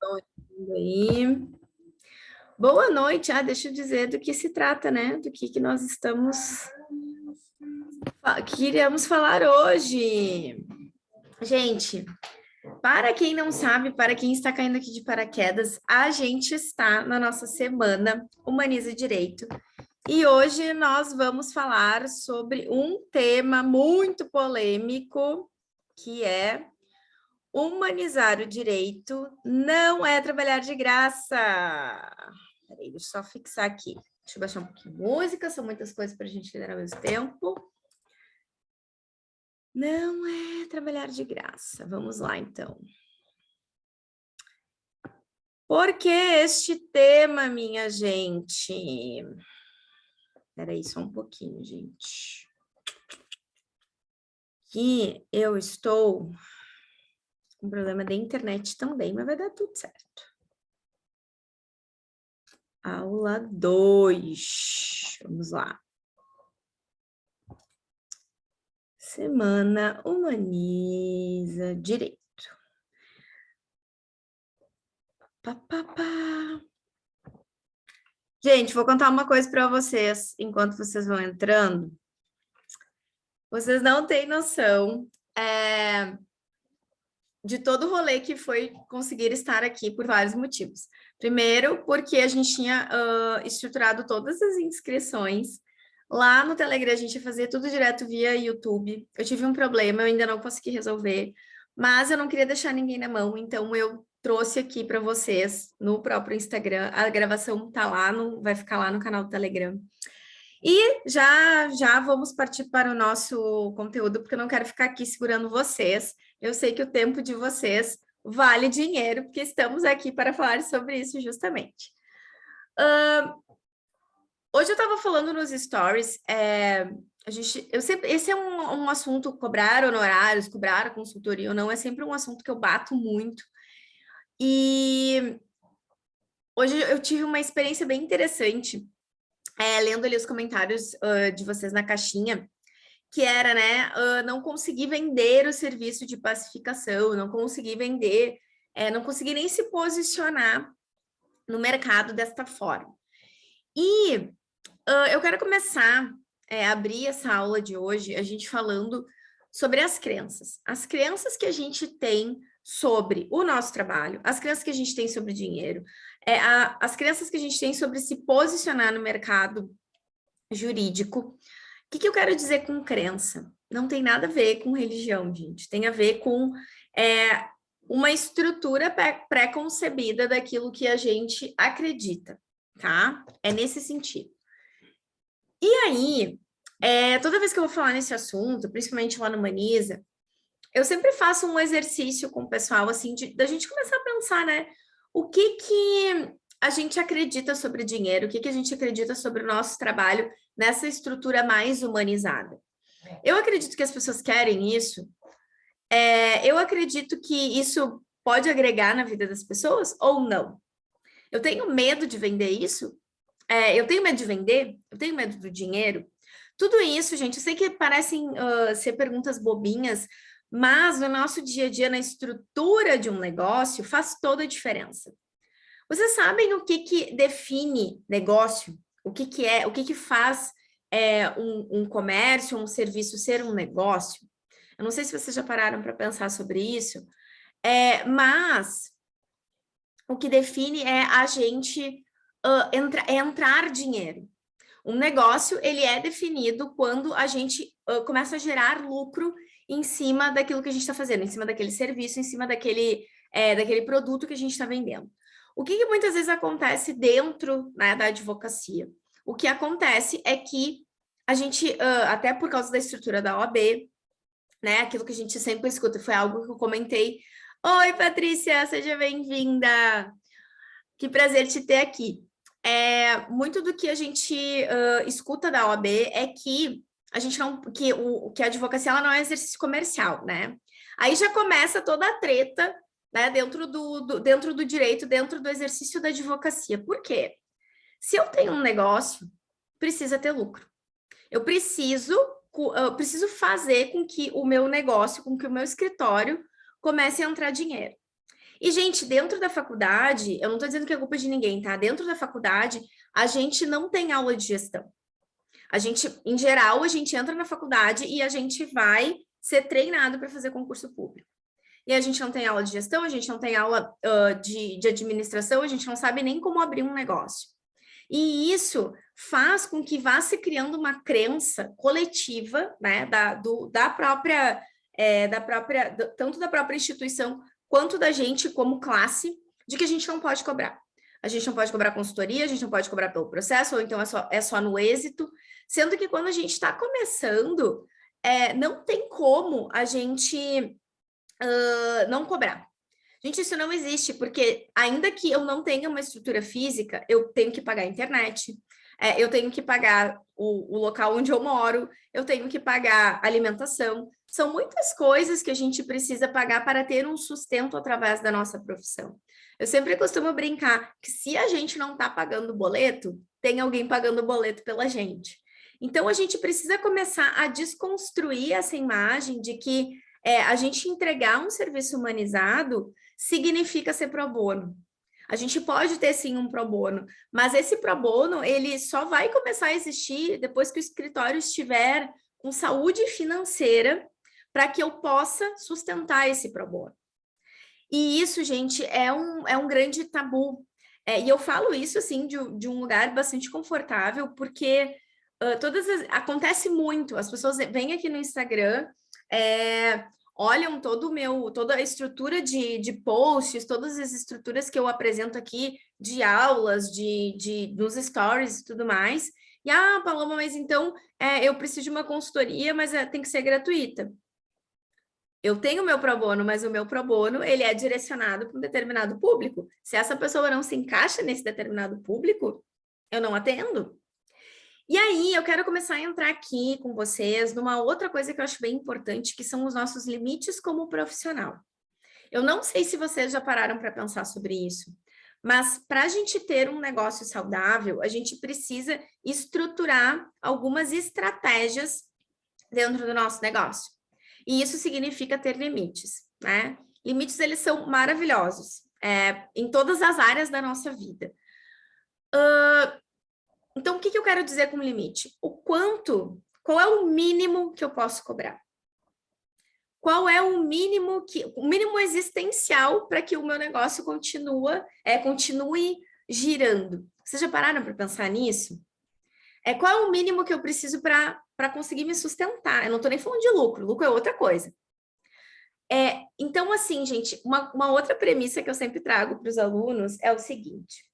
Estão aí. Boa noite. Deixa eu dizer do que se trata, né? Do que nós queríamos falar hoje. Gente, para quem não sabe, para quem está caindo aqui de paraquedas, a gente está na nossa semana Humaniza Direito. E hoje nós vamos falar sobre um tema muito polêmico, que é humanizar o direito não é trabalhar de graça. Peraí, deixa eu só fixar aqui. Deixa eu baixar um pouquinho de música, são muitas coisas para a gente ler ao mesmo tempo. Não é trabalhar de graça. Vamos lá, então. Por que este tema, minha gente? Peraí, só um pouquinho, gente. Que eu estou com problema de internet também, mas vai dar tudo certo. Aula 2. Vamos lá. Semana Humaniza Direito. Pá, pá, pá. Gente, vou contar uma coisa para vocês, enquanto vocês vão entrando. Vocês não têm noção de todo o rolê que foi conseguir estar aqui por vários motivos. Primeiro, porque a gente tinha estruturado todas as inscrições. Lá no Telegram, a gente ia fazer tudo direto via YouTube. Eu tive um problema, eu ainda não consegui resolver, mas eu não queria deixar ninguém na mão, então eu trouxe aqui para vocês no próprio Instagram. A gravação tá lá, vai ficar lá no canal do Telegram. E já vamos partir para o nosso conteúdo, porque eu não quero ficar aqui segurando vocês. Eu sei que o tempo de vocês vale dinheiro, porque estamos aqui para falar sobre isso justamente. Hoje eu estava falando nos stories, esse é um assunto, cobrar honorários, cobrar consultoria ou não, é sempre um assunto que eu bato muito. E hoje eu tive uma experiência bem interessante, lendo ali os comentários de vocês na caixinha, que era, né, não conseguir vender o serviço de pacificação, não conseguir vender, não conseguir nem se posicionar no mercado desta forma. E eu quero começar a abrir essa aula de hoje, a gente falando sobre as crenças que a gente tem sobre o nosso trabalho, as crenças que a gente tem sobre o dinheiro, as crenças que a gente tem sobre se posicionar no mercado jurídico. O que eu quero dizer com crença? Não tem nada a ver com religião, gente. Tem a ver com uma estrutura pré-concebida daquilo que a gente acredita, tá? É nesse sentido. E aí, toda vez que eu vou falar nesse assunto, principalmente lá no Humaniza, eu sempre faço um exercício com o pessoal, assim, da gente começar a pensar, né? O que a gente acredita sobre dinheiro, o que a gente acredita sobre o nosso trabalho nessa estrutura mais humanizada. Eu acredito que as pessoas querem isso, eu acredito que isso pode agregar na vida das pessoas ou não. Eu tenho medo de vender isso, eu tenho medo de vender, eu tenho medo do dinheiro. Tudo isso, gente, eu sei que parecem ser perguntas bobinhas, mas no nosso dia a dia, na estrutura de um negócio, faz toda a diferença. Vocês sabem o que define negócio? O que faz um comércio, um serviço ser um negócio? Eu não sei se vocês já pararam para pensar sobre isso, mas o que define é a gente entrar dinheiro. Um negócio, ele é definido quando a gente começa a gerar lucro em cima daquilo que a gente está fazendo, em cima daquele serviço, em cima daquele produto que a gente está vendendo. O que muitas vezes acontece dentro, né, da advocacia? O que acontece é que a gente, até por causa da estrutura da OAB, né, aquilo que a gente sempre escuta, foi algo que eu comentei. Oi, Patrícia, seja bem-vinda! Que prazer te ter aqui. Muito do que a gente escuta da OAB é que a gente não, que a advocacia ela não é exercício comercial, né? Aí já começa toda a treta, né, dentro do direito, dentro do exercício da advocacia. Por quê? Se eu tenho um negócio, precisa ter lucro. Eu preciso fazer com que o meu negócio, com que o meu escritório comece a entrar dinheiro. E, gente, dentro da faculdade, eu não estou dizendo que é culpa de ninguém, tá? Dentro da faculdade, a gente não tem aula de gestão. A gente, em geral, a gente entra na faculdade e a gente vai ser treinado para fazer concurso público. E a gente não tem aula de gestão, a gente não tem aula de administração, a gente não sabe nem como abrir um negócio. E isso faz com que vá se criando uma crença coletiva, né, tanto da própria instituição quanto da gente como classe, de que a gente não pode cobrar. A gente não pode cobrar consultoria, a gente não pode cobrar pelo processo, ou então é só no êxito, sendo que quando a gente está começando, não tem como a gente não cobrar. Gente, isso não existe, porque ainda que eu não tenha uma estrutura física, eu tenho que pagar a internet, eu tenho que pagar o local onde eu moro, eu tenho que pagar alimentação. São muitas coisas que a gente precisa pagar para ter um sustento através da nossa profissão. Eu sempre costumo brincar que se a gente não está pagando o boleto, tem alguém pagando o boleto pela gente. Então, a gente precisa começar a desconstruir essa imagem de que a gente entregar um serviço humanizado significa ser pro bono. A gente pode ter sim um pro bono, mas esse pro bono ele só vai começar a existir depois que o escritório estiver com saúde financeira para que eu possa sustentar esse pro bono. E isso, gente, é um grande tabu. E eu falo isso assim de um lugar bastante confortável, porque acontece muito. As pessoas vêm aqui no Instagram, olham toda a estrutura de posts, todas as estruturas que eu apresento aqui, de aulas, nos stories e tudo mais. E, Paloma, mas então eu preciso de uma consultoria, mas tem que ser gratuita. Eu tenho o meu pro bono, mas o meu pro bono, ele é direcionado para um determinado público. Se essa pessoa não se encaixa nesse determinado público, eu não atendo. E aí, eu quero começar a entrar aqui com vocês numa outra coisa que eu acho bem importante, que são os nossos limites como profissional. Eu não sei se vocês já pararam para pensar sobre isso, mas para a gente ter um negócio saudável, a gente precisa estruturar algumas estratégias dentro do nosso negócio. E isso significa ter limites, né? Limites, eles são maravilhosos em todas as áreas da nossa vida. Então, o que eu quero dizer com limite? Qual é o mínimo que eu posso cobrar? Qual é o mínimo existencial para que o meu negócio continue girando? Vocês já pararam para pensar nisso? Qual é o mínimo que eu preciso para conseguir me sustentar? Eu não estou nem falando de lucro é outra coisa. Então, assim, gente, uma outra premissa que eu sempre trago para os alunos é o seguinte.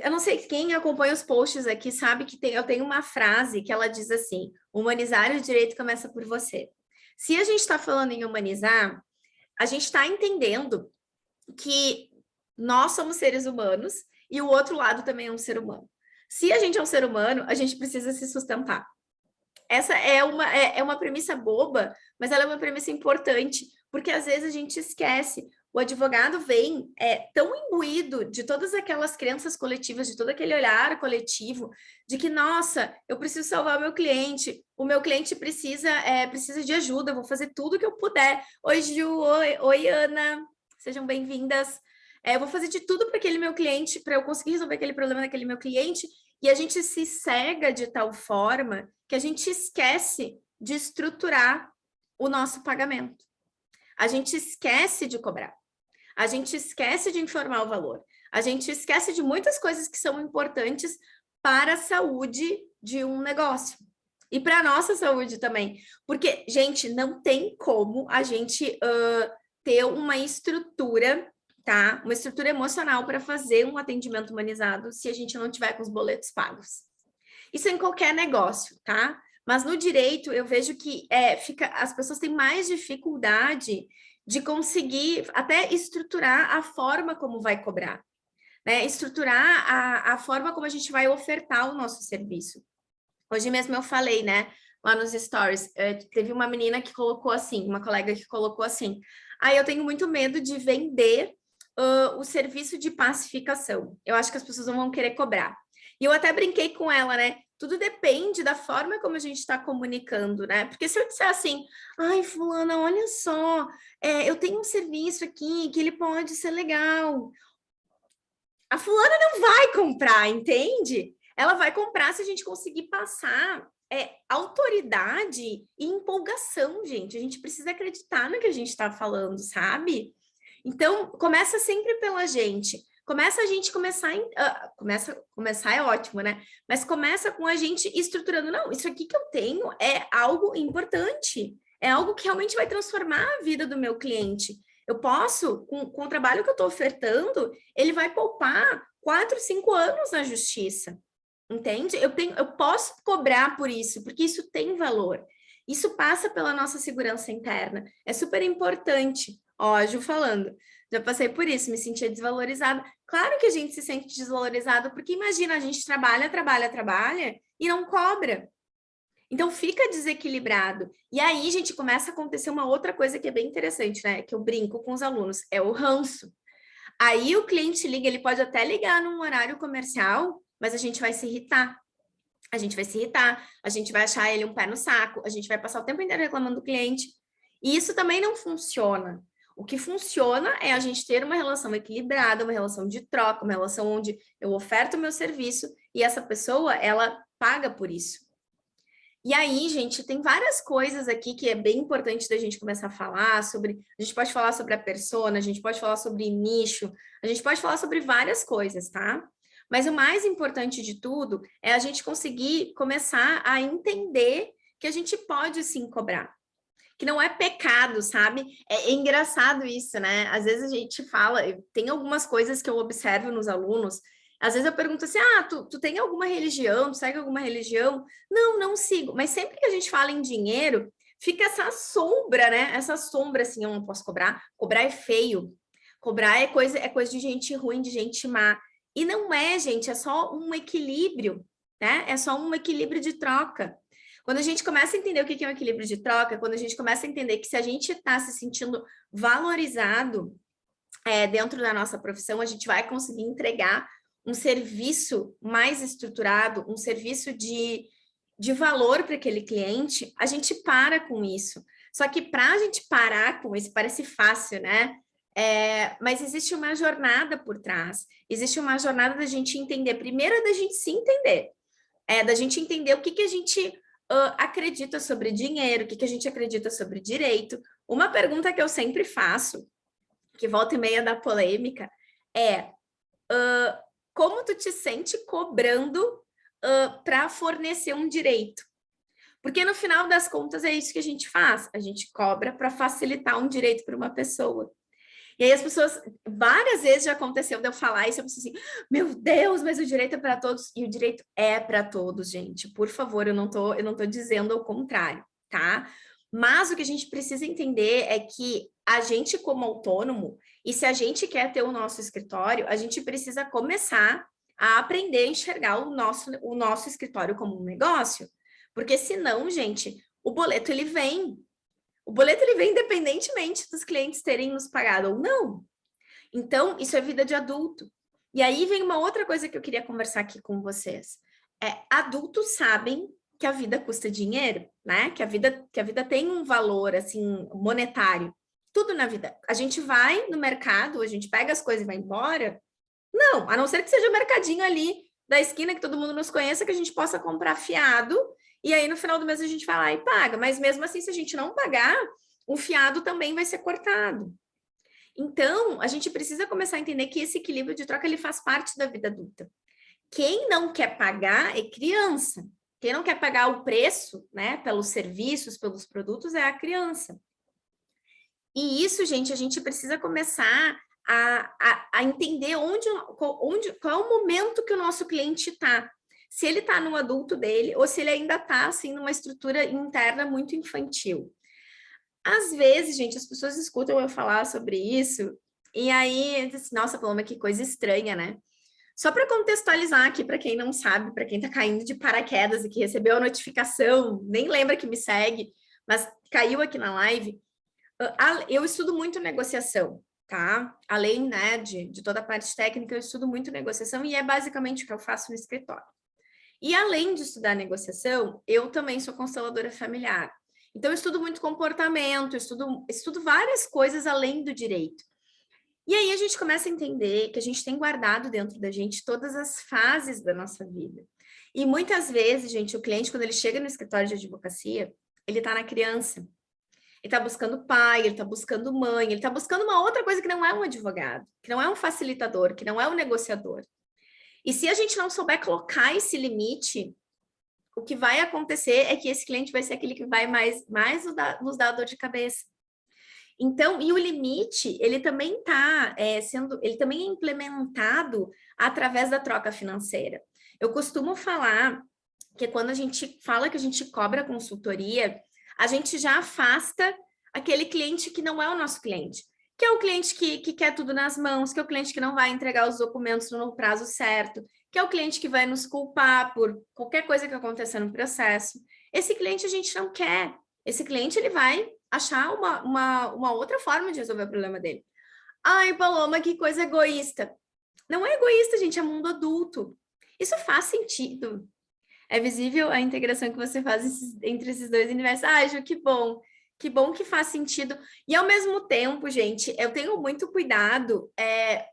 Eu não sei quem acompanha os posts aqui sabe que eu tenho uma frase que ela diz assim: humanizar o direito começa por você. Se a gente está falando em humanizar, a gente está entendendo que nós somos seres humanos e o outro lado também é um ser humano. Se a gente é um ser humano, a gente precisa se sustentar. Essa é uma premissa boba, mas ela é uma premissa importante, porque às vezes a gente esquece. O advogado vem tão imbuído de todas aquelas crenças coletivas, de todo aquele olhar coletivo, de que, nossa, eu preciso salvar o meu cliente precisa de ajuda, eu vou fazer tudo que eu puder. Oi, Ju, oi, Ana, sejam bem-vindas. Eu vou fazer de tudo para aquele meu cliente, para eu conseguir resolver aquele problema daquele meu cliente, e a gente se cega de tal forma que a gente esquece de estruturar o nosso pagamento. A gente esquece de cobrar. A gente esquece de informar o valor. A gente esquece de muitas coisas que são importantes para a saúde de um negócio. E para a nossa saúde também. Porque, gente, não tem como a gente ter uma estrutura, tá? Uma estrutura emocional para fazer um atendimento humanizado se a gente não tiver com os boletos pagos. Isso é em qualquer negócio, tá? Mas no direito, eu vejo que as pessoas têm mais dificuldade de conseguir até estruturar a forma como vai cobrar, né? Estruturar a forma como a gente vai ofertar o nosso serviço. Hoje mesmo eu falei, né, lá nos stories, teve uma menina que colocou assim, uma colega que colocou assim: eu tenho muito medo de vender o serviço de pacificação. Eu acho que as pessoas não vão querer cobrar. E eu até brinquei com ela, né, Tudo depende da forma como a gente está comunicando, né? Porque se eu disser assim, ai, fulana, olha só, eu tenho um serviço aqui que ele pode ser legal. A fulana não vai comprar, entende? Ela vai comprar se a gente conseguir passar autoridade e empolgação, gente. A gente precisa acreditar no que a gente está falando, sabe? Então, começa sempre pela gente. Começa a gente começar é ótimo, né? Mas começa com a gente estruturando. Não, isso aqui que eu tenho é algo importante. É algo que realmente vai transformar a vida do meu cliente. Eu posso, com o trabalho que eu estou ofertando, ele vai poupar 4, 5 anos na justiça. Entende? Eu posso cobrar por isso, porque isso tem valor. Isso passa pela nossa segurança interna. É super importante. Ó, a Ju falando, já passei por isso, me sentia desvalorizada. Claro que a gente se sente desvalorizado, porque imagina, a gente trabalha e não cobra. Então fica desequilibrado. E aí, gente, começa a acontecer uma outra coisa que é bem interessante, né? Que eu brinco com os alunos, é o ranço. Aí o cliente liga, ele pode até ligar num horário comercial, mas a gente vai se irritar. A gente vai se irritar, a gente vai achar ele um pé no saco, a gente vai passar o tempo inteiro reclamando do cliente. E isso também não funciona. O que funciona é a gente ter uma relação equilibrada, uma relação de troca, uma relação onde eu oferto o meu serviço e essa pessoa, ela paga por isso. E aí, gente, tem várias coisas aqui que é bem importante da gente começar a falar sobre. A gente pode falar sobre a persona, a gente pode falar sobre nicho, a gente pode falar sobre várias coisas, tá? Mas o mais importante de tudo é a gente conseguir começar a entender que a gente pode sim cobrar. Que não é pecado, sabe? É engraçado isso, né? Às vezes a gente fala, tem algumas coisas que eu observo nos alunos. Às vezes eu pergunto assim: tu tem alguma religião? Tu segue alguma religião? Não, não sigo. Mas sempre que a gente fala em dinheiro, fica essa sombra, né? Essa sombra assim, eu não posso cobrar. Cobrar é feio. Cobrar é coisa de gente ruim, de gente má. E não é, gente, é só um equilíbrio, né? É só um equilíbrio de troca. Quando a gente começa a entender o que é um equilíbrio de troca, quando a gente começa a entender que se a gente está se sentindo valorizado dentro da nossa profissão, a gente vai conseguir entregar um serviço mais estruturado, um serviço de valor para aquele cliente, a gente para com isso. Só que para a gente parar com isso, parece fácil, né? Mas existe uma jornada por trás. Existe uma jornada da gente entender. Primeiro, da gente se entender. Da gente entender o que a gente acredita sobre dinheiro, o que a gente acredita sobre direito. Uma pergunta que eu sempre faço, que volta e meia da polêmica, é como tu te sente cobrando para fornecer um direito? Porque no final das contas é isso que a gente faz, a gente cobra para facilitar um direito para uma pessoa. E aí as pessoas, várias vezes já aconteceu de eu falar isso, eu penso assim, meu Deus, mas o direito é para todos, e o direito é para todos, gente. Por favor, eu não tô dizendo o contrário, tá? Mas o que a gente precisa entender é que a gente, como autônomo, e se a gente quer ter o nosso escritório, a gente precisa começar a aprender a enxergar o nosso escritório como um negócio. Porque senão, gente, o boleto ele vem. O boleto ele vem independentemente dos clientes terem nos pagado ou não. Então, isso é vida de adulto. E aí vem uma outra coisa que eu queria conversar aqui com vocês. Adultos sabem que a vida custa dinheiro, né? Que a vida tem um valor assim monetário. Tudo na vida. A gente vai no mercado, a gente pega as coisas e vai embora. Não, a não ser que seja o mercadinho ali da esquina que todo mundo nos conheça, que a gente possa comprar fiado, e aí no final do mês a gente vai lá e paga. Mas mesmo assim, se a gente não pagar, o fiado também vai ser cortado. Então, a gente precisa começar a entender que esse equilíbrio de troca ele faz parte da vida adulta. Quem não quer pagar é criança. Quem não quer pagar o preço, né, pelos serviços, pelos produtos, é a criança. E isso, gente, a gente precisa começar a entender qual é o momento que o nosso cliente está. Se ele está no adulto dele ou se ele ainda está assim, numa estrutura interna muito infantil. Às vezes, gente, as pessoas escutam eu falar sobre isso e aí, assim, nossa, Paloma, que coisa estranha, né? Só para contextualizar aqui, para quem não sabe, para quem está caindo de paraquedas e que recebeu a notificação, nem lembra que me segue, mas caiu aqui na live, eu estudo muito negociação, tá? Além, né, de toda a parte técnica, eu estudo muito negociação e é basicamente o que eu faço no escritório. E além de estudar negociação, eu também sou consteladora familiar. Então, eu estudo muito comportamento, estudo várias coisas além do direito. E aí a gente começa a entender que a gente tem guardado dentro da gente todas as fases da nossa vida. E muitas vezes, gente, o cliente, quando ele chega no escritório de advocacia, ele está na criança. Ele está buscando pai, ele está buscando mãe, ele está buscando uma outra coisa que não é um advogado, que não é um facilitador, que não é um negociador. E se a gente não souber colocar esse limite, o que vai acontecer é que esse cliente vai ser aquele que vai mais nos dar dor de cabeça. Então, e o limite, ele também está ele também é implementado através da troca financeira. Eu costumo falar que quando a gente fala que a gente cobra consultoria, a gente já afasta aquele cliente que não é o nosso cliente, que é o cliente que quer tudo nas mãos, que é o cliente que não vai entregar os documentos no prazo certo, que é o cliente que vai nos culpar por qualquer coisa que aconteça no processo. Esse cliente a gente não quer. Esse cliente, ele vai achar uma outra forma de resolver o problema dele. Ai, Paloma, que coisa egoísta. Não é egoísta, gente, é mundo adulto. Isso faz sentido. É visível a integração que você faz entre esses dois universos. Ai, Ju, que bom. Que bom que faz sentido. E ao mesmo tempo, gente, eu tenho muito cuidado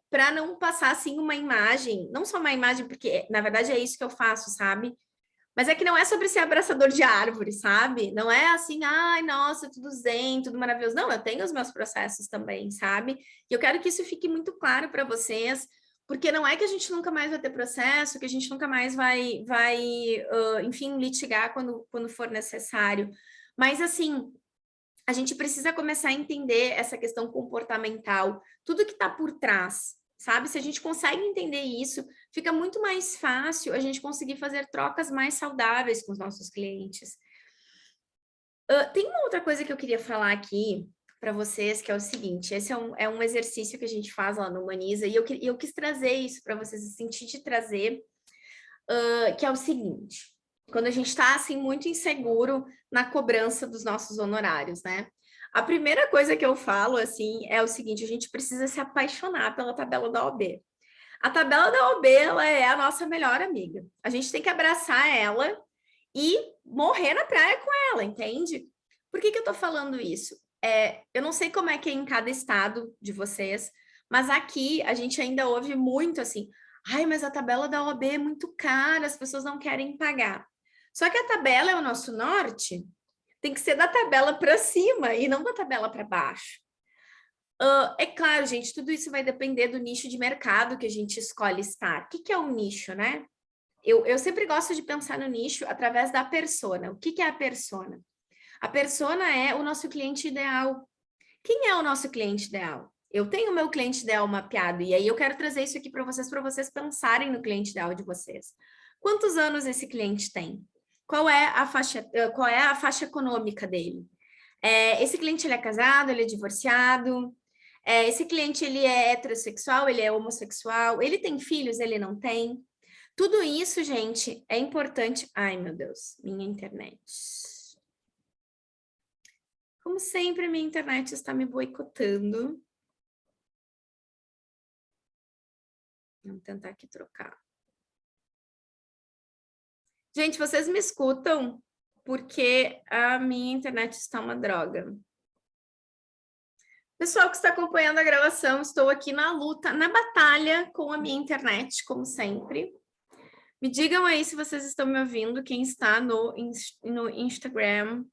para não passar assim uma imagem, não só uma imagem, porque na verdade é isso que eu faço, sabe? Mas é que não é sobre ser abraçador de árvore, sabe? Não é assim, ai, nossa, tudo zen, tudo maravilhoso. Não, eu tenho os meus processos também, sabe? E eu quero que isso fique muito claro para vocês, porque não é que a gente nunca mais vai ter processo, que a gente nunca mais enfim, litigar quando for necessário. Mas, assim, a gente precisa começar a entender essa questão comportamental, tudo que está por trás, sabe? Se a gente consegue entender isso, fica muito mais fácil a gente conseguir fazer trocas mais saudáveis com os nossos clientes. Tem uma outra coisa que eu queria falar aqui para vocês, que é o seguinte, esse é um exercício que a gente faz lá no Humaniza, e eu quis trazer isso para vocês, sentir de trazer, que é o seguinte, quando a gente está, assim, muito inseguro na cobrança dos nossos honorários, né? A primeira coisa que eu falo, assim, é o seguinte, a gente precisa se apaixonar pela tabela da OAB. A tabela da OAB, ela é a nossa melhor amiga. A gente tem que abraçar ela e morrer na praia com ela, entende? Por que eu tô falando isso? Eu não sei como é que é em cada estado de vocês, mas aqui a gente ainda ouve muito assim, ai, mas a tabela da OAB é muito cara, as pessoas não querem pagar. Só que a tabela é o nosso norte, tem que ser da tabela para cima e não da tabela para baixo. É claro, gente, tudo isso vai depender do nicho de mercado que a gente escolhe estar. O que é um nicho, né? Eu sempre gosto de pensar no nicho através da persona. O que é a persona? A persona é o nosso cliente ideal. Quem é o nosso cliente ideal? Eu tenho o meu cliente ideal mapeado, e aí eu quero trazer isso aqui para vocês pensarem no cliente ideal de vocês. Quantos anos esse cliente tem? Qual é a faixa econômica dele? Esse cliente, ele é casado, ele é divorciado? Esse cliente, ele é heterossexual, ele é homossexual? Ele tem filhos, ele não tem? Tudo isso, gente, é importante. Ai, meu Deus, minha internet. Como sempre, minha internet está me boicotando. Vamos tentar aqui trocar. Gente, vocês me escutam? Porque a minha internet está uma droga. Pessoal que está acompanhando a gravação, estou aqui na luta, na batalha com a minha internet, como sempre. Me digam aí se vocês estão me ouvindo, quem está no Instagram.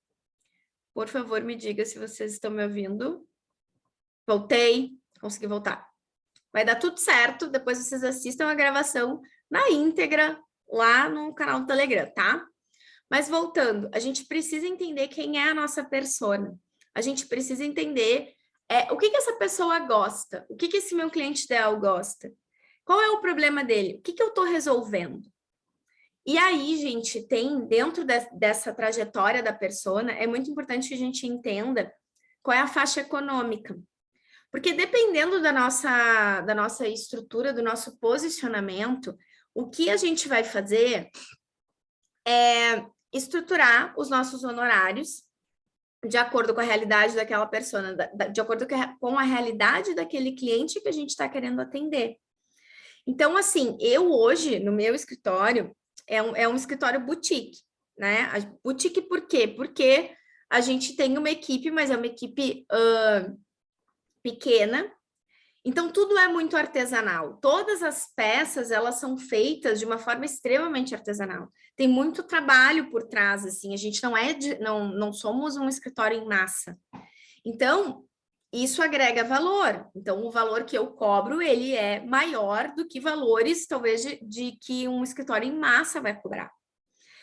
Por favor, me diga se vocês estão me ouvindo. Voltei, consegui voltar. Vai dar tudo certo, depois vocês assistam a gravação na íntegra lá no canal do Telegram, tá? Mas voltando, a gente precisa entender quem é a nossa persona. A gente precisa entender o que essa pessoa gosta, o que esse meu cliente ideal gosta. Qual é o problema dele? O que eu estou resolvendo? E aí, gente, tem dentro dessa trajetória da persona, é muito importante que a gente entenda qual é a faixa econômica. Porque dependendo da nossa estrutura, do nosso posicionamento, o que a gente vai fazer é estruturar os nossos honorários de acordo com a realidade daquela persona, de acordo com a realidade daquele cliente que a gente está querendo atender. Então, assim, eu hoje, no meu escritório, é um escritório boutique, né? Boutique por quê? Porque a gente tem uma equipe, mas é uma equipe pequena, então tudo é muito artesanal. Todas as peças, elas são feitas de uma forma extremamente artesanal. Tem muito trabalho por trás, assim, a gente não somos um escritório em massa. Então, isso agrega valor. Então, o valor que eu cobro, ele é maior do que valores, talvez, de que um escritório em massa vai cobrar.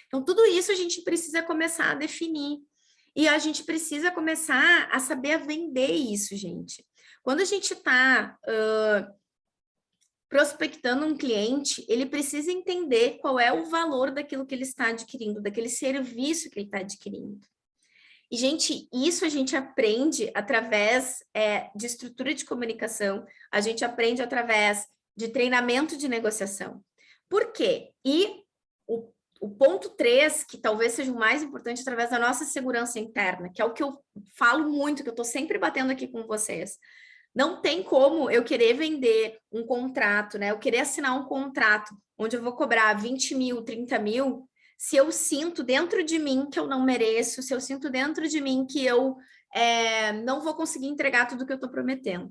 Então, tudo isso a gente precisa começar a definir. E a gente precisa começar a saber vender isso, gente. Quando a gente está prospectando um cliente, ele precisa entender qual é o valor daquilo que ele está adquirindo, daquele serviço que ele está adquirindo. E, gente, isso a gente aprende através de estrutura de comunicação, a gente aprende através de treinamento de negociação. Por quê? E o ponto 3, que talvez seja o mais importante, através da nossa segurança interna, que é o que eu falo muito, que eu estou sempre batendo aqui com vocês. Não tem como eu querer vender um contrato, né? Eu querer assinar um contrato onde eu vou cobrar 20 mil, 30 mil, se eu sinto dentro de mim que eu não mereço, se eu sinto dentro de mim que eu não vou conseguir entregar tudo que eu estou prometendo.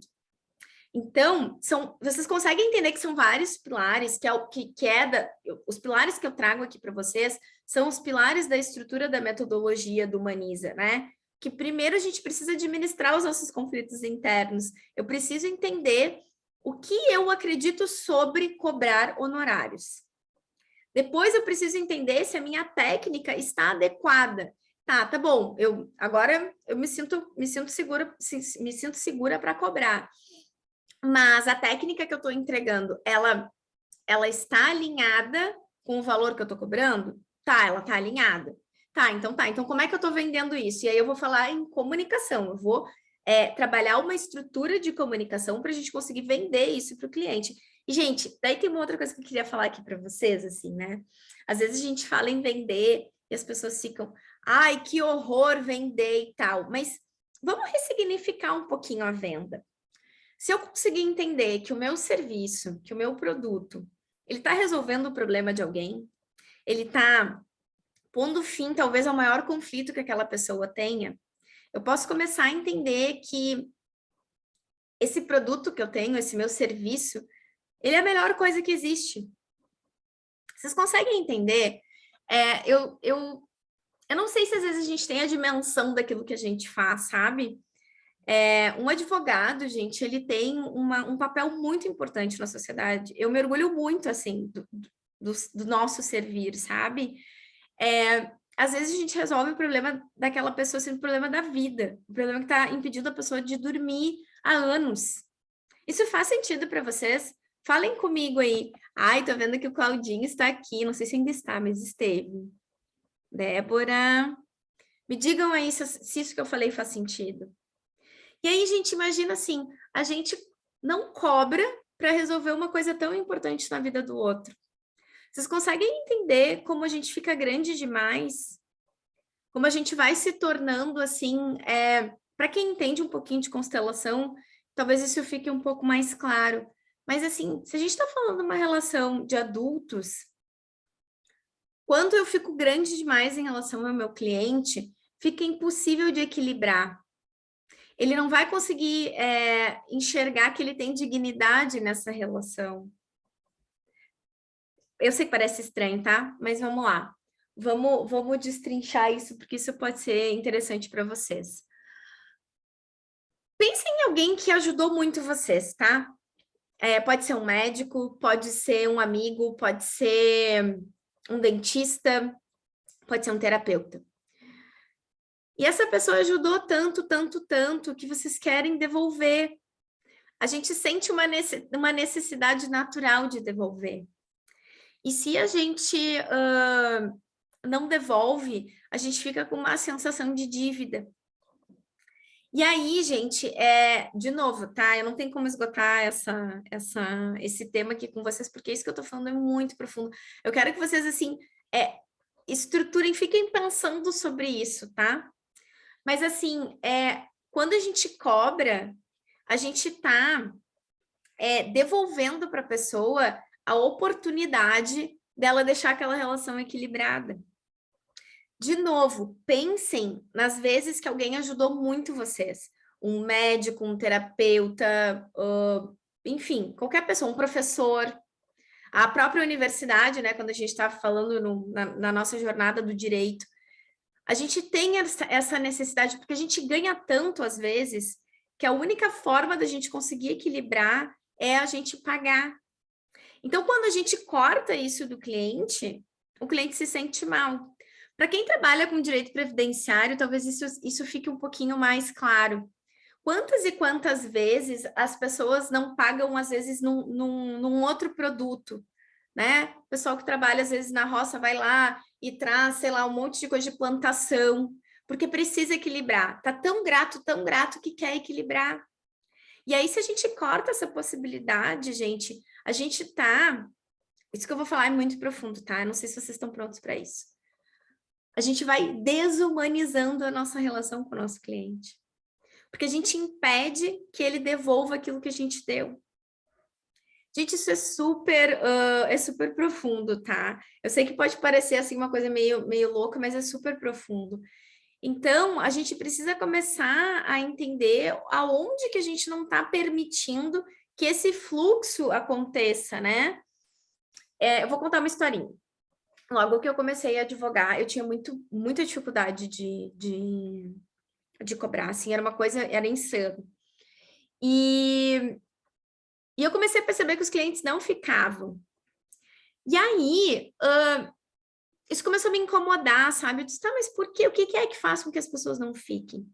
Então, vocês conseguem entender que são vários pilares, os pilares que eu trago aqui para vocês são os pilares da estrutura da metodologia do Humaniza, né? Que primeiro a gente precisa administrar os nossos conflitos internos. Eu preciso entender o que eu acredito sobre cobrar honorários. Depois eu preciso entender se a minha técnica está adequada. Tá bom. Agora eu me sinto segura para cobrar. Mas a técnica que eu estou entregando, ela está alinhada com o valor que eu estou cobrando? Tá, ela está alinhada. Então como é que eu estou vendendo isso? E aí eu vou falar em comunicação, eu vou trabalhar uma estrutura de comunicação para a gente conseguir vender isso para o cliente. E, gente, daí tem uma outra coisa que eu queria falar aqui para vocês, assim, né? Às vezes a gente fala em vender e as pessoas ficam, ai, que horror vender e tal. Mas vamos ressignificar um pouquinho a venda. Se eu conseguir entender que o meu serviço, que o meu produto, ele está resolvendo o problema de alguém, ele está pondo fim, talvez, ao maior conflito que aquela pessoa tenha, eu posso começar a entender que esse produto que eu tenho, esse meu serviço, ele é a melhor coisa que existe. Vocês conseguem entender? Eu não sei se às vezes a gente tem a dimensão daquilo que a gente faz, sabe? Um advogado, gente, ele tem um papel muito importante na sociedade. Eu me orgulho muito, assim, do nosso servir, sabe? Às vezes a gente resolve o problema daquela pessoa sendo o problema da vida, o problema que está impedindo a pessoa de dormir há anos. Isso faz sentido para vocês? Falem comigo aí. Ai, tô vendo que o Claudinho está aqui, não sei se ainda está, mas esteve. Débora, me digam aí se isso que eu falei faz sentido. E aí, gente, imagina assim, a gente não cobra para resolver uma coisa tão importante na vida do outro. Vocês conseguem entender como a gente fica grande demais? Como a gente vai se tornando assim, para quem entende um pouquinho de constelação, talvez isso fique um pouco mais claro. Mas assim, se a gente está falando de uma relação de adultos, quando eu fico grande demais em relação ao meu cliente, fica impossível de equilibrar. Ele não vai conseguir enxergar que ele tem dignidade nessa relação. Eu sei que parece estranho, tá? Mas vamos lá. Vamos destrinchar isso, porque isso pode ser interessante para vocês. Pensem em alguém que ajudou muito vocês, tá? Pode ser um médico, pode ser um amigo, pode ser um dentista, pode ser um terapeuta. E essa pessoa ajudou tanto, tanto, tanto, que vocês querem devolver. A gente sente uma necessidade natural de devolver. E se a gente não devolve, a gente fica com uma sensação de dívida. E aí, gente, de novo, tá? Eu não tenho como esgotar esse tema aqui com vocês, porque isso que eu tô falando é muito profundo. Eu quero que vocês, assim, estruturem, fiquem pensando sobre isso, tá? Mas, assim, quando a gente cobra, a gente tá devolvendo para a pessoa a oportunidade dela deixar aquela relação equilibrada. De novo, pensem nas vezes que alguém ajudou muito vocês. Um médico, um terapeuta, enfim, qualquer pessoa, um professor, a própria universidade, né? Quando a gente estava falando na nossa jornada do direito, a gente tem essa necessidade, porque a gente ganha tanto às vezes, que a única forma da gente conseguir equilibrar é a gente pagar. Então, quando a gente corta isso do cliente, o cliente se sente mal. Para quem trabalha com direito previdenciário, talvez isso fique um pouquinho mais claro. Quantas e quantas vezes as pessoas não pagam, às vezes, num outro produto, né? O pessoal que trabalha, às vezes, na roça vai lá e traz, sei lá, um monte de coisa de plantação, porque precisa equilibrar. Tá tão grato que quer equilibrar. E aí, se a gente corta essa possibilidade, gente, a gente tá... Isso que eu vou falar é muito profundo, tá? Eu não sei se vocês estão prontos para isso. A gente vai desumanizando a nossa relação com o nosso cliente. Porque a gente impede que ele devolva aquilo que a gente deu. Gente, isso é super profundo, tá? Eu sei que pode parecer assim uma coisa meio louca, mas é super profundo. Então, a gente precisa começar a entender aonde que a gente não está permitindo que esse fluxo aconteça, né? Eu vou contar uma historinha. Logo que eu comecei a advogar, eu tinha muita dificuldade de cobrar, assim, era uma coisa, era insano. E eu comecei a perceber que os clientes não ficavam. E aí, isso começou a me incomodar, sabe? Eu disse, tá, mas por quê? O que é que faz com que as pessoas não fiquem?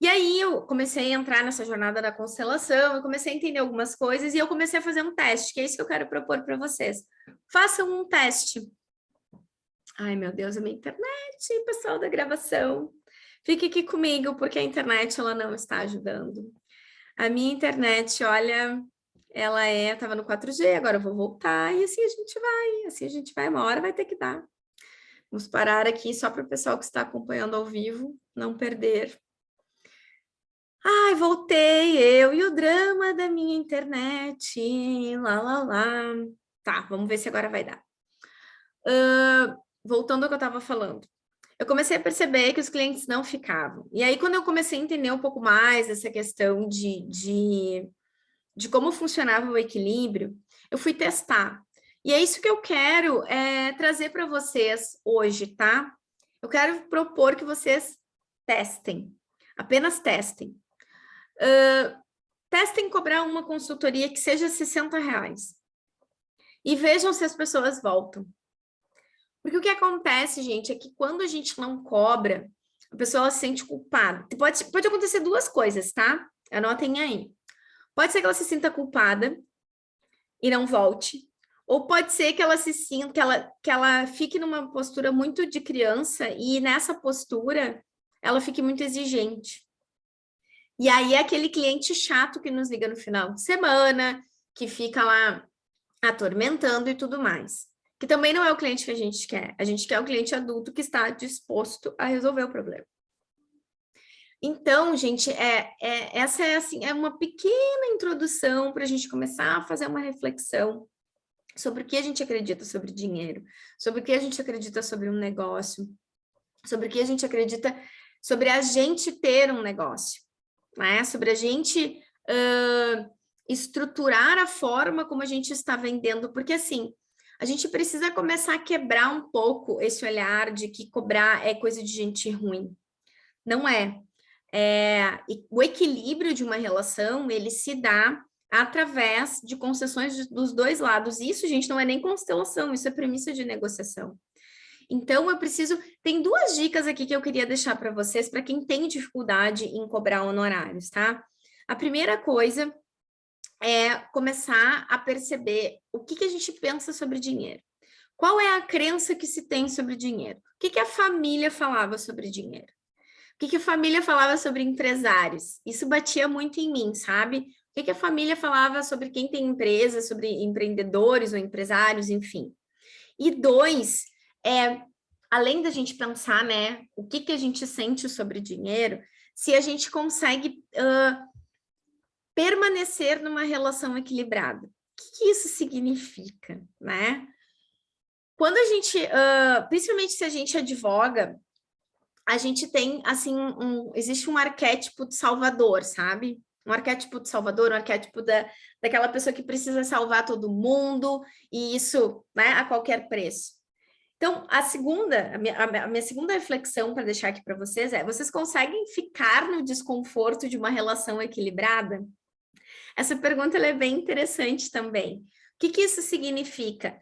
E aí eu comecei a entrar nessa jornada da constelação, eu comecei a entender algumas coisas e eu comecei a fazer um teste, que é isso que eu quero propor para vocês. Façam um teste. Ai, meu Deus, a minha internet, pessoal da gravação. Fique aqui comigo, porque a internet ela não está ajudando. A minha internet, olha, ela estava no 4G, agora eu vou voltar, e assim a gente vai, uma hora vai ter que dar. Vamos parar aqui só para o pessoal que está acompanhando ao vivo não perder. Ai, voltei, eu e o drama da minha internet, lá. Tá, vamos ver se agora vai dar. Voltando ao que eu estava falando. Eu comecei a perceber que os clientes não ficavam. E aí, quando eu comecei a entender um pouco mais essa questão de como funcionava o equilíbrio, eu fui testar. E é isso que eu quero trazer para vocês hoje, tá? Eu quero propor que vocês testem, apenas testem. Testem cobrar uma consultoria que seja R$60 e vejam se as pessoas voltam. Porque o que acontece, gente, é que quando a gente não cobra, a pessoa se sente culpada. Pode acontecer duas coisas, tá? Anotem aí. Pode ser que ela se sinta culpada e não volte, ou pode ser que ela se sinta, que ela fique numa postura muito de criança e nessa postura ela fique muito exigente. E aí é aquele cliente chato que nos liga no final de semana, que fica lá atormentando e tudo mais. Que também não é o cliente que a gente quer. A gente quer o cliente adulto que está disposto a resolver o problema. Então, gente, essa é uma pequena introdução para a gente começar a fazer uma reflexão sobre o que a gente acredita sobre dinheiro, sobre o que a gente acredita sobre um negócio, sobre o que a gente acredita sobre a gente ter um negócio, né? Sobre a gente estruturar a forma como a gente está vendendo, porque assim, a gente precisa começar a quebrar um pouco esse olhar de que cobrar é coisa de gente ruim. Não é. O equilíbrio de uma relação, ele se dá através de concessões dos dois lados. Isso, gente, não é nem constelação, isso é premissa de negociação. Então, tem duas dicas aqui que eu queria deixar para vocês, para quem tem dificuldade em cobrar honorários, tá? A primeira coisa é começar a perceber o que a gente pensa sobre dinheiro. Qual é a crença que se tem sobre dinheiro? O que a família falava sobre dinheiro? O que a família falava sobre empresários? Isso batia muito em mim, sabe? O que a família falava sobre quem tem empresa, sobre empreendedores ou empresários, enfim. E dois, além da gente pensar, né, o que a gente sente sobre dinheiro, se a gente consegue permanecer numa relação equilibrada. O que isso significa, né? Quando a gente, principalmente se a gente advoga, a gente tem, assim, existe um arquétipo de salvador, sabe? Um arquétipo de salvador, um arquétipo daquela pessoa que precisa salvar todo mundo, e isso, né, a qualquer preço. Então, a minha segunda reflexão para deixar aqui para vocês é: vocês conseguem ficar no desconforto de uma relação equilibrada? Essa pergunta ela é bem interessante também. O que isso significa?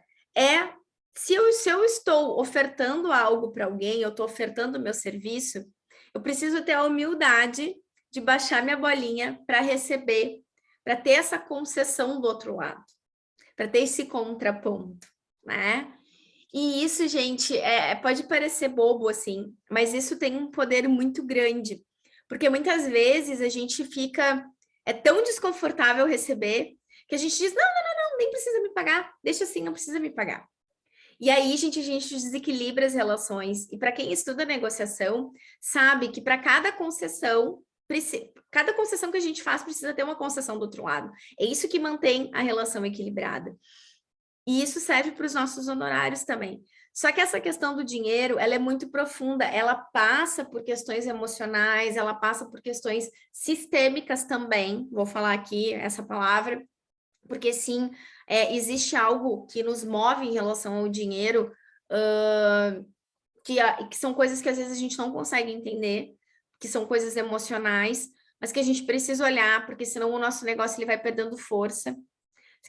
Se eu estou ofertando algo para alguém, eu estou ofertando o meu serviço, eu preciso ter a humildade de baixar minha bolinha para receber, para ter essa concessão do outro lado, para ter esse contraponto, né? E isso, gente, pode parecer bobo assim, mas isso tem um poder muito grande, porque muitas vezes a gente fica, é tão desconfortável receber, que a gente diz, não, nem precisa me pagar, deixa assim, não precisa me pagar. E aí, gente, a gente desequilibra as relações. E para quem estuda negociação, sabe que para cada concessão que a gente faz precisa ter uma concessão do outro lado. É isso que mantém a relação equilibrada. E isso serve para os nossos honorários também. Só que essa questão do dinheiro, ela é muito profunda, ela passa por questões emocionais, ela passa por questões sistêmicas também, vou falar aqui essa palavra, porque sim, existe algo que nos move em relação ao dinheiro, que são coisas que às vezes a gente não consegue entender, que são coisas emocionais, mas que a gente precisa olhar, porque senão o nosso negócio ele vai perdendo força.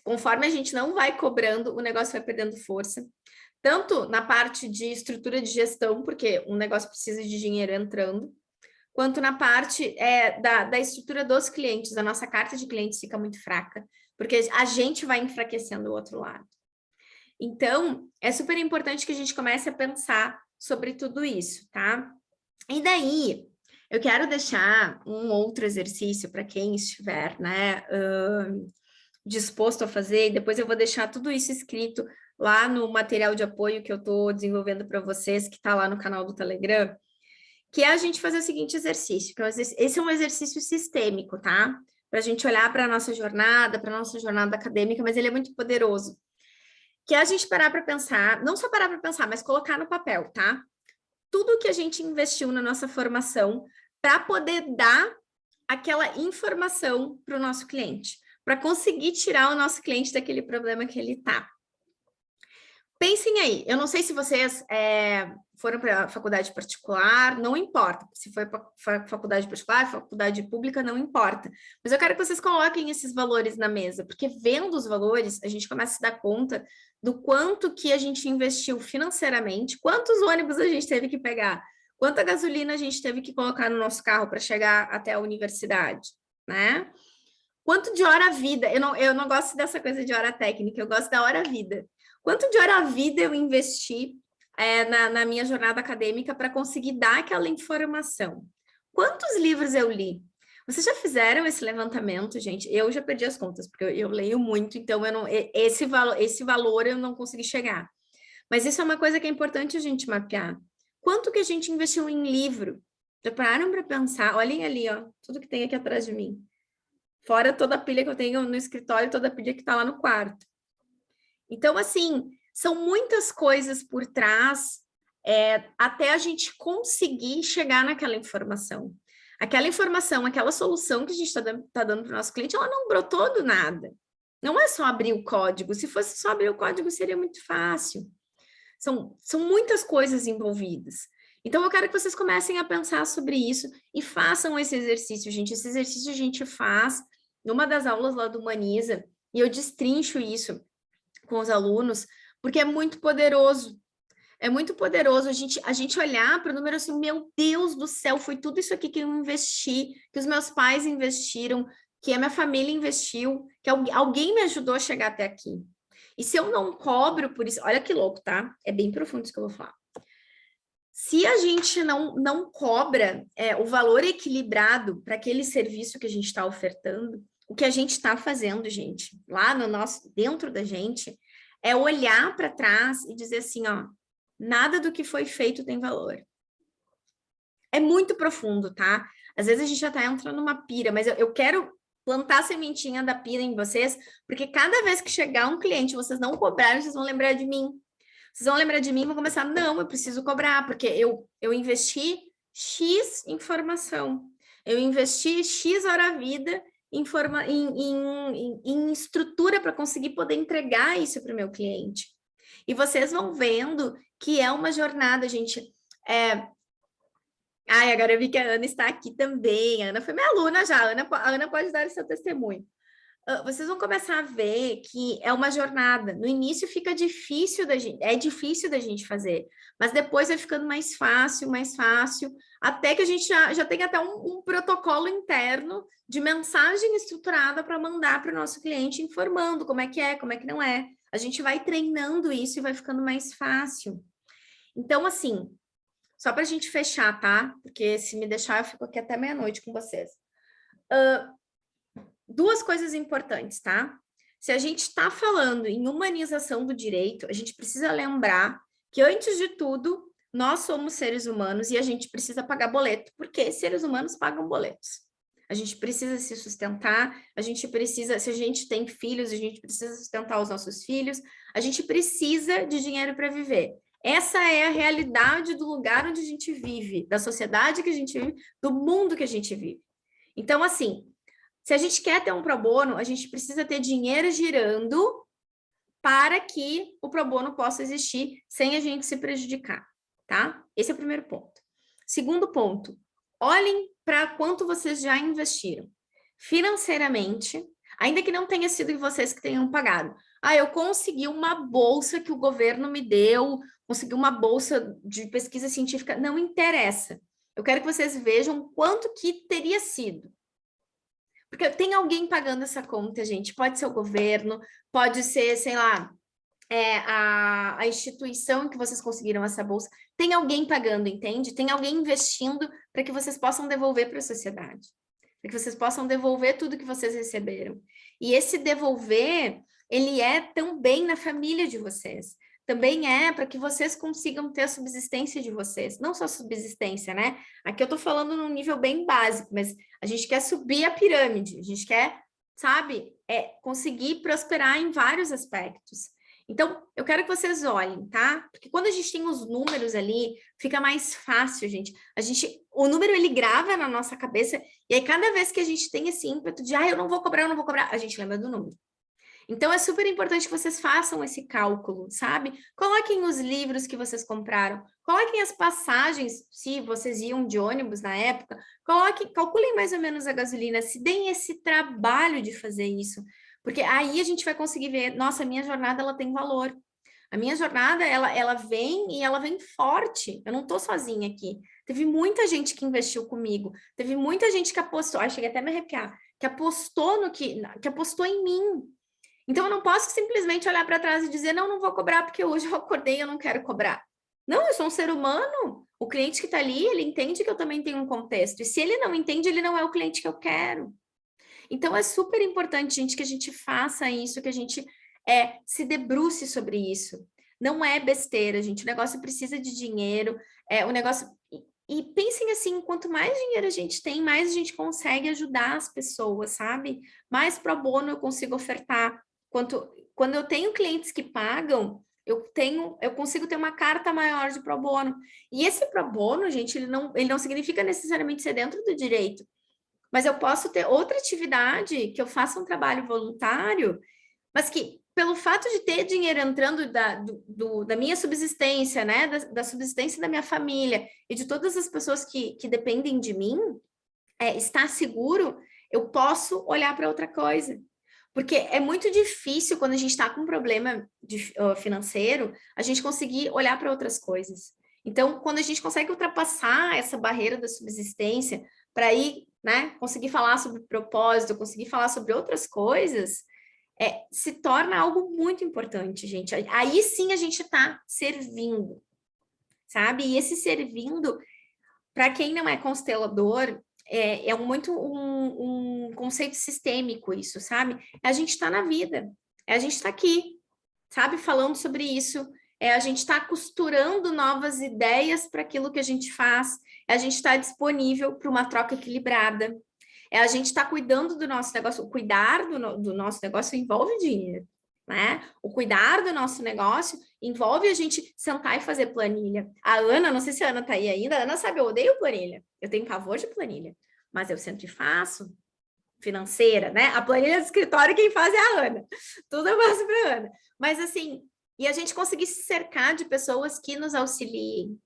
Conforme a gente não vai cobrando, o negócio vai perdendo força. Tanto na parte de estrutura de gestão, porque um negócio precisa de dinheiro entrando, quanto na parte da estrutura dos clientes. A nossa carta de clientes fica muito fraca, porque a gente vai enfraquecendo o outro lado. Então, é super importante que a gente comece a pensar sobre tudo isso, tá? E daí, eu quero deixar um outro exercício para quem estiver, né, disposto a fazer, e depois eu vou deixar tudo isso escrito lá no material de apoio que eu estou desenvolvendo para vocês, que está lá no canal do Telegram, que é a gente fazer o seguinte exercício, esse é um exercício sistêmico, tá? Para a gente olhar para a nossa jornada acadêmica, mas ele é muito poderoso. Que é a gente parar para pensar, não só parar para pensar, mas colocar no papel, tá? Tudo que a gente investiu na nossa formação para poder dar aquela informação para o nosso cliente, para conseguir tirar o nosso cliente daquele problema que ele está. Pensem aí, eu não sei se vocês foram para a faculdade particular, não importa. Se foi para faculdade particular, faculdade pública, não importa. Mas eu quero que vocês coloquem esses valores na mesa, porque vendo os valores, a gente começa a se dar conta do quanto que a gente investiu financeiramente, quantos ônibus a gente teve que pegar, quanta gasolina a gente teve que colocar no nosso carro para chegar até a universidade, né? Quanto de hora-vida? Eu não gosto dessa coisa de hora técnica, eu gosto da hora-vida. Quanto de hora-vida eu investi na minha jornada acadêmica para conseguir dar aquela informação? Quantos livros eu li? Vocês já fizeram esse levantamento, gente? Eu já perdi as contas, porque eu leio muito, então esse valor eu não consegui chegar. Mas isso é uma coisa que é importante a gente mapear. Quanto que a gente investiu em livro? Já pararam para pensar? Olhem ali, ó, tudo que tem aqui atrás de mim. Fora toda a pilha que eu tenho no escritório, toda a pilha que está lá no quarto. Então, assim, são muitas coisas por trás até a gente conseguir chegar naquela informação. Aquela informação, aquela solução que a gente está dando para o nosso cliente, ela não brotou do nada. Não é só abrir o código. Se fosse só abrir o código, seria muito fácil. São muitas coisas envolvidas. Então, eu quero que vocês comecem a pensar sobre isso e façam esse exercício, gente. Esse exercício a gente faz numa das aulas lá do Humaniza, e eu destrincho isso com os alunos, porque é muito poderoso. É muito poderoso a gente olhar para o número assim, meu Deus do céu, foi tudo isso aqui que eu investi, que os meus pais investiram, que a minha família investiu, que alguém me ajudou a chegar até aqui. E se eu não cobro por isso, olha que louco, tá? É bem profundo isso que eu vou falar. Se a gente não cobra o valor equilibrado para aquele serviço que a gente está ofertando, o que a gente está fazendo, gente, lá no nosso, dentro da gente, é olhar para trás e dizer assim, ó, nada do que foi feito tem valor. É muito profundo, tá? Às vezes a gente já está entrando numa pira, mas eu quero plantar a sementinha da pira em vocês, porque cada vez que chegar um cliente, vocês não cobrarem, vocês vão lembrar de mim. Vocês vão lembrar de mim e vão começar, não, eu preciso cobrar, porque eu investi X informação, eu investi X hora-vida em estrutura para conseguir poder entregar isso para o meu cliente. E vocês vão vendo que é uma jornada, gente. Ai, agora eu vi que a Ana está aqui também. A Ana foi minha aluna já. A Ana pode dar o seu testemunho. Vocês vão começar a ver que é uma jornada. No início fica difícil é difícil da gente fazer, mas depois vai ficando mais fácil, até que a gente já tem até um protocolo interno de mensagem estruturada para mandar para o nosso cliente informando como é, como é que não é. A gente vai treinando isso e vai ficando mais fácil. Então, assim, só para a gente fechar, tá? Porque se me deixar, eu fico aqui até meia-noite com vocês. Duas coisas importantes, tá? Se a gente está falando em humanização do direito, a gente precisa lembrar que, antes de tudo, nós somos seres humanos e a gente precisa pagar boleto, porque seres humanos pagam boletos. A gente precisa se sustentar, a gente precisa, se a gente tem filhos, a gente precisa sustentar os nossos filhos, a gente precisa de dinheiro para viver. Essa é a realidade do lugar onde a gente vive, da sociedade que a gente vive, do mundo que a gente vive. Então, assim, se a gente quer ter um pro bono, a gente precisa ter dinheiro girando para que o pro bono possa existir sem a gente se prejudicar, tá? Esse é o primeiro ponto. Segundo ponto, olhem para quanto vocês já investiram financeiramente, ainda que não tenha sido vocês que tenham pagado. Ah, eu consegui uma bolsa que o governo me deu, consegui uma bolsa de pesquisa científica, não interessa. Eu quero que vocês vejam quanto que teria sido. Porque tem alguém pagando essa conta, gente. Pode ser o governo, pode ser, sei lá, a instituição que vocês conseguiram essa bolsa. Tem alguém pagando, entende? Tem alguém investindo para que vocês possam devolver para a sociedade. Para que vocês possam devolver tudo que vocês receberam. E esse devolver, ele é também na família de vocês. Também é para que vocês consigam ter a subsistência de vocês. Não só subsistência, né? Aqui eu estou falando num nível bem básico, mas a gente quer subir a pirâmide. A gente quer, sabe, conseguir prosperar em vários aspectos. Então, eu quero que vocês olhem, tá? Porque quando a gente tem os números ali, fica mais fácil, gente. O número, ele grava na nossa cabeça, e aí cada vez que a gente tem esse ímpeto de, eu não vou cobrar, a gente lembra do número. Então, é super importante que vocês façam esse cálculo, sabe? Coloquem os livros que vocês compraram, coloquem as passagens, se vocês iam de ônibus na época, calculem mais ou menos a gasolina, se deem esse trabalho de fazer isso, porque aí a gente vai conseguir ver, nossa, a minha jornada, ela tem valor. A minha jornada, ela vem e ela vem forte. Eu não estou sozinha aqui. Teve muita gente que investiu comigo. Teve muita gente que apostou. Ai, cheguei até a me arrepiar. Que apostou que apostou em mim. Então, eu não posso simplesmente olhar para trás e dizer, não vou cobrar porque hoje eu acordei e eu não quero cobrar. Não, eu sou um ser humano. O cliente que está ali, ele entende que eu também tenho um contexto. E se ele não entende, ele não é o cliente que eu quero. Então, é super importante, gente, que a gente faça isso, que a gente se debruce sobre isso. Não é besteira, gente. O negócio precisa de dinheiro. O negócio... E pensem assim, quanto mais dinheiro a gente tem, mais a gente consegue ajudar as pessoas, sabe? Mais pro bono eu consigo ofertar. Quando eu tenho clientes que pagam, eu consigo ter uma carta maior de pro bono. E esse pro bono, gente, ele não significa necessariamente ser dentro do direito. Mas eu posso ter outra atividade, que eu faça um trabalho voluntário, mas que, pelo fato de ter dinheiro entrando da minha subsistência, né, da subsistência da minha família e de todas as pessoas que dependem de mim, estar seguro, eu posso olhar para outra coisa. Porque é muito difícil, quando a gente está com um problema financeiro, a gente conseguir olhar para outras coisas. Então, quando a gente consegue ultrapassar essa barreira da subsistência para ir, né, conseguir falar sobre propósito, conseguir falar sobre outras coisas, se torna algo muito importante, gente. Aí sim a gente está servindo, sabe? E esse servindo, para quem não é constelador, muito um conceito sistêmico isso, sabe? A gente está na vida, a gente está aqui, sabe? Falando sobre isso, a gente está costurando novas ideias para aquilo que a gente faz, a gente está disponível para uma troca equilibrada, a gente está cuidando do nosso negócio. Cuidar do nosso negócio envolve dinheiro. né? O cuidar do nosso negócio envolve a gente sentar e fazer planilha. A Ana, não sei se a Ana tá aí ainda, a Ana sabe, eu odeio planilha. Eu tenho pavor de planilha, mas eu sento e faço. Financeira, né? A planilha do escritório quem faz é a Ana. Tudo eu faço para a Ana. Mas assim, e a gente conseguir se cercar de pessoas que nos auxiliem,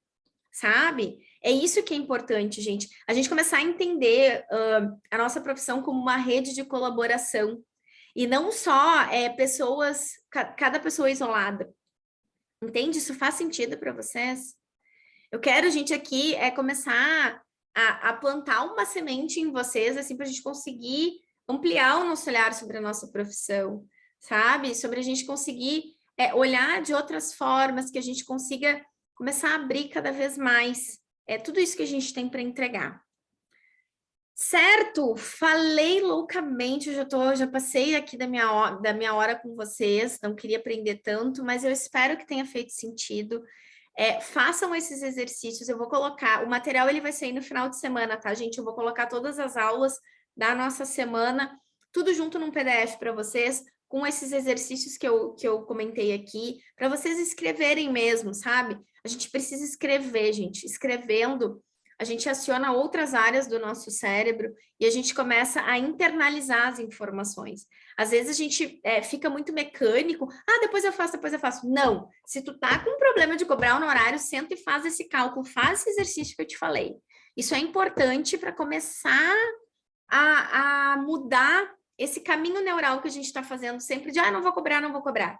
sabe? É isso que é importante, gente. A gente começar a entender a nossa profissão como uma rede de colaboração. E não só pessoas, cada pessoa isolada. Entende? Isso faz sentido para vocês? Eu quero, gente, aqui começar a plantar uma semente em vocês, assim, para a gente conseguir ampliar o nosso olhar sobre a nossa profissão, sabe? Sobre a gente conseguir olhar de outras formas, que a gente consiga começar a abrir cada vez mais. É tudo isso que a gente tem para entregar. Certo, falei loucamente, já passei aqui da minha hora com vocês, não queria aprender tanto, mas eu espero que tenha feito sentido. Façam esses exercícios, eu vou colocar, o material ele vai sair no final de semana, tá, gente? Eu vou colocar todas as aulas da nossa semana, tudo junto num PDF para vocês, com esses exercícios que eu comentei aqui, para vocês escreverem mesmo, sabe? A gente precisa escrever, gente. Escrevendo, a gente aciona outras áreas do nosso cérebro e a gente começa a internalizar as informações. Às vezes a gente fica muito mecânico. Ah, depois eu faço, depois eu faço. Não. Se tu tá com um problema de cobrar um horário, senta e faz esse cálculo, faz esse exercício que eu te falei. Isso é importante para começar a mudar esse caminho neural que a gente está fazendo sempre de, não vou cobrar, não vou cobrar.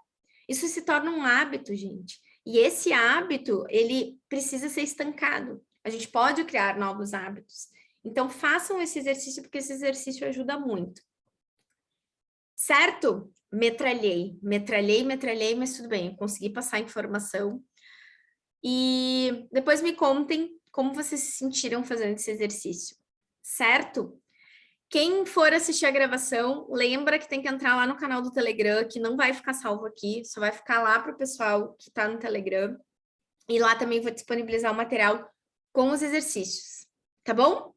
Isso se torna um hábito, gente. E esse hábito, ele precisa ser estancado. A gente pode criar novos hábitos. Então, façam esse exercício, porque esse exercício ajuda muito. Certo? Metralhei, mas tudo bem, eu consegui passar a informação. E depois me contem como vocês se sentiram fazendo esse exercício. Certo? Quem for assistir a gravação, lembra que tem que entrar lá no canal do Telegram, que não vai ficar salvo aqui, só vai ficar lá para o pessoal que está no Telegram. E lá também vou disponibilizar o material com os exercícios, tá bom?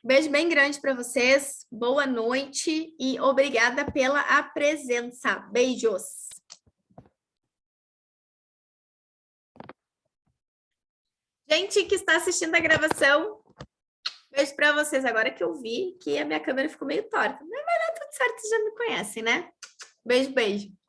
Beijo bem grande para vocês, boa noite e obrigada pela presença. Beijos! Gente que está assistindo a gravação, beijo para vocês. Agora que eu vi que a minha câmera ficou meio torta. Mas vai dar tudo certo, vocês já me conhecem, né? Beijo, beijo.